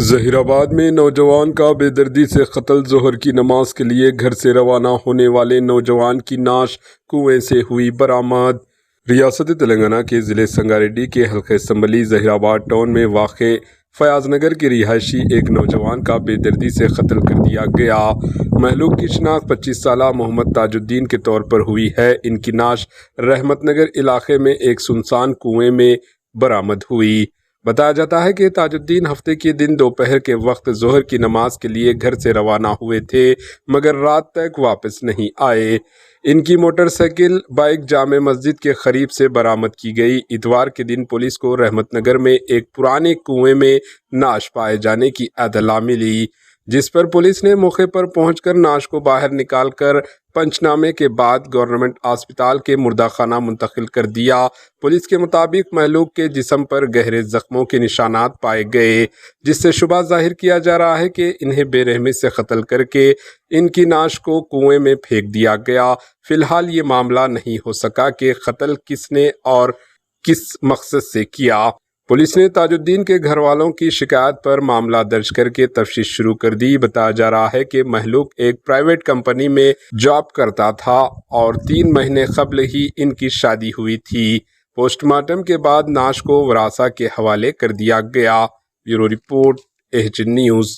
ظہیر آباد میں نوجوان کا بے دردی سے قتل۔ ظہر کی نماز کے لیے گھر سے روانہ ہونے والے نوجوان کی نعش کنویں سے ہوئی برآمد۔ ریاست تلنگانہ کے ضلع سنگاریڈی کے حلقہ اسمبلی ظہیر آباد ٹاؤن میں واقع فیاض نگر کے رہائشی ایک نوجوان کا بے دردی سے قتل کر دیا گیا۔ مہلوک کی شناخت 25 سالہ محمد تاج الدین کے طور پر ہوئی ہے۔ ان کی نعش رحمت نگر علاقے میں ایک سنسان کنویں میں برآمد ہوئی۔ بتایا جاتا ہے کہ تاج الدین ہفتے کے دن دوپہر کے وقت ظہر کی نماز کے لیے گھر سے روانہ ہوئے تھے مگر رات تک واپس نہیں آئے۔ ان کی motor cycle bike Jama Masjid کے قریب سے برآمد کی گئی۔ اتوار کے دن پولیس کو رحمت نگر میں ایک پرانے کنویں میں نعش پائے جانے کی اطلاع ملی، جس پر پولیس نے موقع پر پہنچ کر نعش کو باہر نکال کر پنچنامے کے بعد گورنمنٹ اسپتال کے مردہ خانہ منتقل کر دیا۔ پولیس کے مطابق مہلوک کے جسم پر گہرے زخموں کے نشانات پائے گئے، جس سے شبہ ظاہر کیا جا رہا ہے کہ انہیں بے رحمی سے قتل کر کے ان کی نعش کو کنویں میں پھینک دیا گیا۔ فی الحال یہ معاملہ نہیں ہو سکا کہ قتل کس نے اور کس مقصد سے کیا۔ پولیس نے تاج الدین کے گھر والوں کی شکایت پر معاملہ درج کر کے تفتیش شروع کر دی۔ بتایا جا رہا ہے کہ مہلوک ایک پرائیویٹ کمپنی میں جاب کرتا تھا اور 3 مہینے قبل ہی ان کی شادی ہوئی تھی۔ پوسٹ مارٹم کے بعد نعش کو وراثہ کے حوالے کر دیا گیا۔ Bureau report, H news.